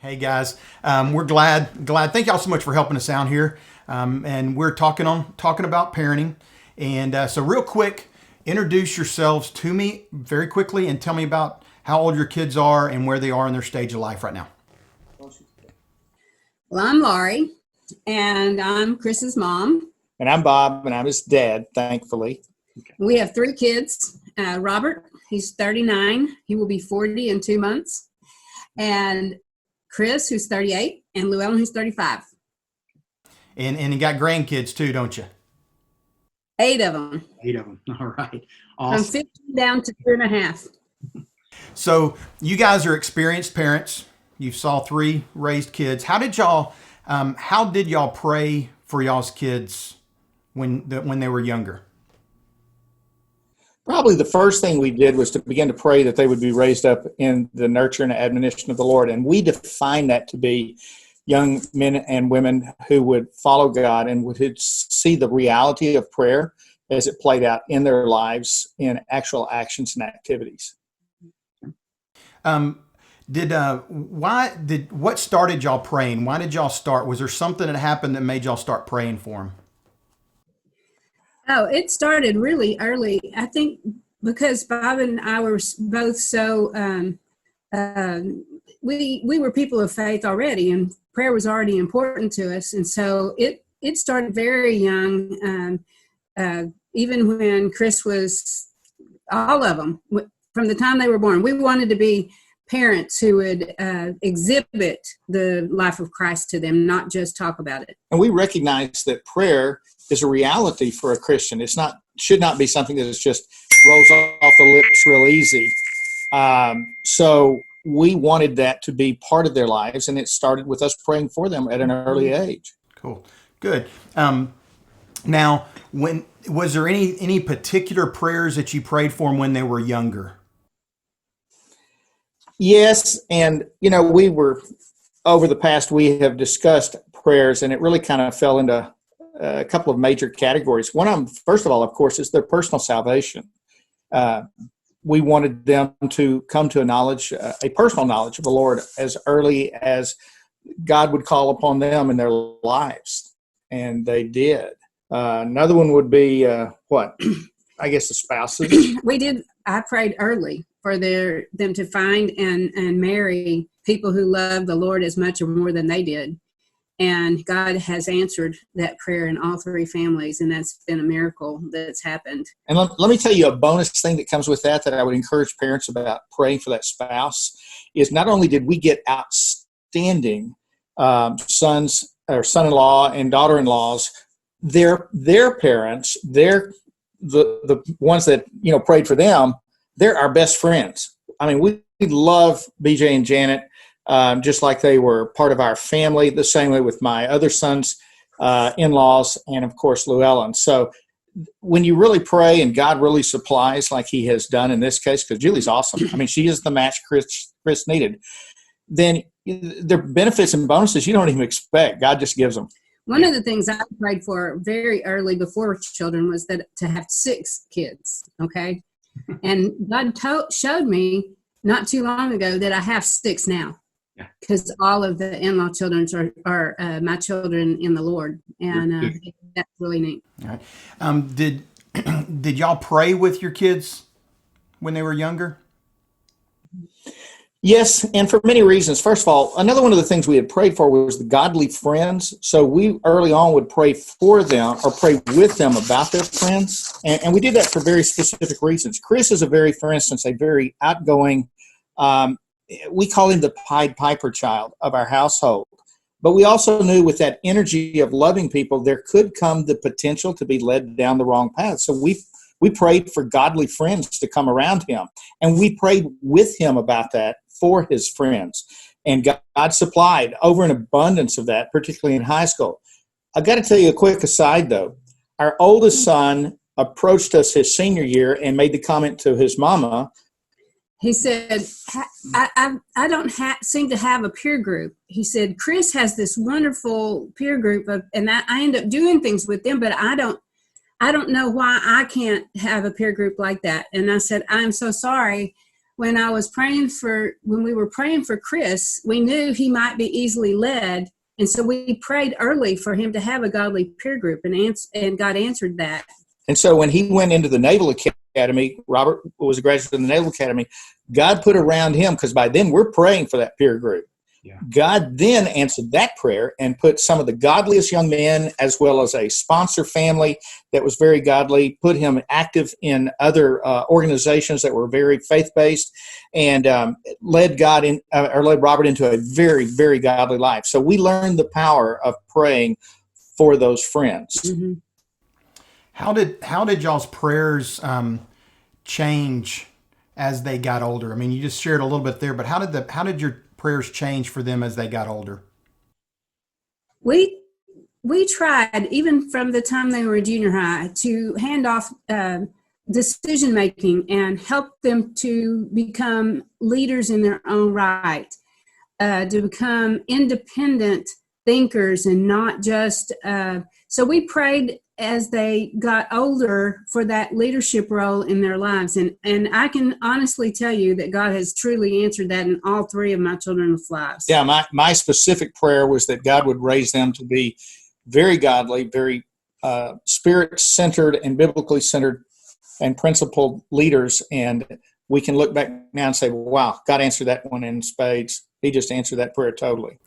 Hey guys, we're glad. Thank y'all so much for helping us out here. And we're talking about parenting. And so, real quick, introduce yourselves to me very quickly, and tell me about how old your kids are and where they are in their stage of life right now. Well, I'm Laurie, and I'm Chris's mom. And I'm Bob, and I'm his dad, thankfully. We have 3 kids. Robert, he's 39. He will be 40 in 2 months. And Chris, who's 38, and Llewellyn, who's 35. And you got grandkids too, don't you? 8 of them. 8 of them. All right. Awesome. From 15 down to 2.5. So you guys are experienced parents. You saw 3 raised kids. How did y'all pray for y'all's kids when they were younger? Probably the first thing we did was to begin to pray that they would be raised up in the nurture and admonition of the Lord. And we define that to be young men and women who would follow God and would see the reality of prayer as it played out in their lives in actual actions and activities. What started y'all praying? Why did y'all start? Was there something that happened that made y'all start praying for them? Oh, it started really early. I think because Bob and I were both so, we were people of faith already, and prayer was already important to us. And so it started very young, even when Chris was, all of them, from the time they were born. We wanted to be parents who would exhibit the life of Christ to them, not just talk about it. And we recognize that prayer is a reality for a Christian. Should not be something that just rolls off the lips real easy. So we wanted that to be part of their lives, and it started with us praying for them at an early age. Cool, good. Now, was there any particular prayers that you prayed for them when they were younger? Yes, and over the past we have discussed prayers, and it really kind of fell into a couple of major categories. One of them, first of all, of course, is their personal salvation. We wanted them to come to a personal knowledge of the Lord as early as God would call upon them in their lives, and they did. Another one would be I guess the spouses. I prayed early for them to find and marry people who love the Lord as much or more than they did. And God has answered that prayer in all 3 families, and that's been a miracle that's happened. And let me tell you a bonus thing that comes with that I would encourage parents about praying for that spouse is not only did we get outstanding sons or son-in-law and daughter-in-laws, their parents, the ones that prayed for them, they're our best friends. I mean, we love BJ and Janet. Just like they were part of our family, the same way with my other sons, in-laws, and of course Llewellyn. So when you really pray and God really supplies like he has done in this case, because Julie's awesome. I mean, she is the match Chris needed. Then there are benefits and bonuses you don't even expect. God just gives them. One of the things I prayed for very early before children was that to have 6 kids, okay? And God showed me not too long ago that I have 6 now. Because all of the in-law children are my children in the Lord, and that's really neat. All right. Did y'all pray with your kids when they were younger? Yes, and for many reasons. First of all, another one of the things we had prayed for was the godly friends. So we early on would pray for them or pray with them about their friends, and we did that for very specific reasons. Chris is for instance, a very outgoing. We call him the Pied Piper child of our household. But we also knew with that energy of loving people, there could come the potential to be led down the wrong path. So we prayed for godly friends to come around him. And we prayed with him about that for his friends. And God supplied over an abundance of that, particularly in high school. I've got to tell you a quick aside, though. Our oldest son approached us his senior year and made the comment to his mama. He said, I don't seem to have a peer group. He said, Chris has this wonderful peer group, and I end up doing things with them, but I don't know why I can't have a peer group like that. And I said, I'm so sorry. when we were praying for Chris, we knew he might be easily led. And so we prayed early for him to have a godly peer group, and God answered that. And so when he went into the Naval Academy, Robert was a graduate of the Naval Academy, God put around him, because by then we're praying for that peer group. Yeah. God then answered that prayer and put some of the godliest young men, as well as a sponsor family that was very godly, put him active in other organizations that were very faith-based, and led Robert into a very, very godly life. So we learned the power of praying for those friends. Mm-hmm. How did y'all's prayers change as they got older? I mean, you just shared a little bit there, but how did your prayers change for them as they got older? We tried, even from the time they were junior high, to hand off decision making and help them to become leaders in their own right, to become independent thinkers and not just. So we prayed as they got older for that leadership role in their lives. And I can honestly tell you that God has truly answered that in all three of my children's lives. Yeah, my specific prayer was that God would raise them to be very godly, very spirit-centered and biblically centered and principled leaders. And we can look back now and say, wow, God answered that one in spades. He just answered that prayer totally.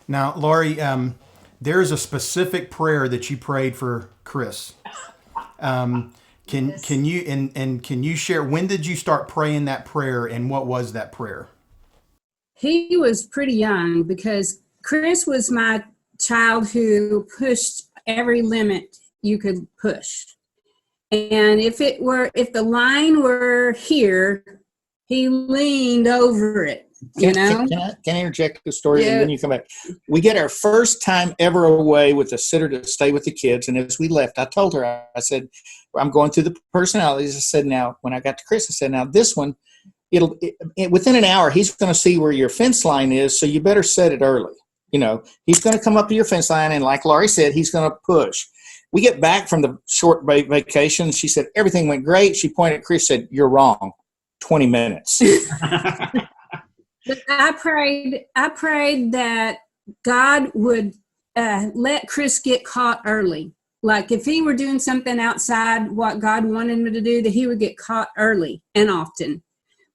Now, Laurie, there's a specific prayer that you prayed for Chris. Can you share, when did you start praying that prayer, and what was that prayer? He was pretty young, because Chris was my child who pushed every limit you could push. And if the line were here, he leaned over it. Can I interject the story, yeah. And then you come back? We get our first time ever away with a sitter to stay with the kids. And as we left, I told her, I said, I'm going through the personalities. I said, now, when I got to Chris, I said, now this one, within an hour, he's going to see where your fence line is. So you better set it early. He's going to come up to your fence line. And like Laurie said, he's going to push. We get back from the short vacation. She said, everything went great. She pointed at Chris, said, you're wrong. 20 minutes. But I prayed that God would let Chris get caught early. Like if he were doing something outside what God wanted him to do, that he would get caught early and often.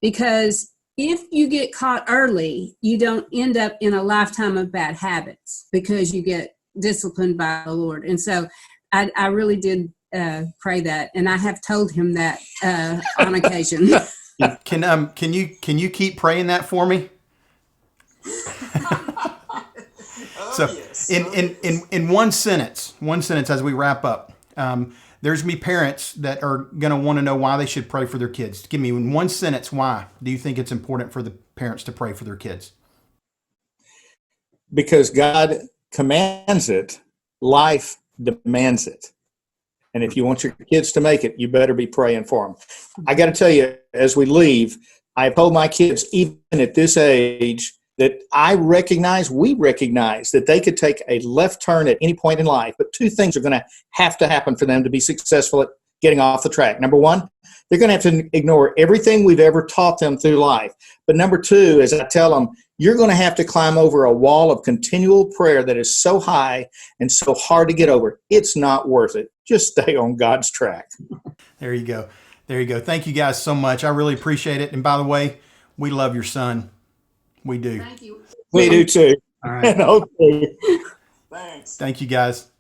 Because if you get caught early, you don't end up in a lifetime of bad habits, because you get disciplined by the Lord. And so I really did pray that, and I have told him that on occasion. Can you keep praying that for me? So in one sentence as we wrap up, there's going to be parents that are going to want to know why they should pray for their kids. Give me in one sentence, why do you think it's important for the parents to pray for their kids? Because God commands it, life demands it. And if you want your kids to make it, you better be praying for them. I got to tell you, as we leave, I've told my kids, even at this age, that we recognize that they could take a left turn at any point in life, but two things are going to happen for them to be successful at getting off the track. Number one, they're going to have to ignore everything we've ever taught them through life. But number two, as I tell them, you're going to have to climb over a wall of continual prayer that is so high and so hard to get over. It's not worth it. Just stay on God's track. There you go. Thank you guys so much. I really appreciate it. And by the way, we love your son. We do. Thank you. We do too. All right. Okay. Thanks. Thank you guys.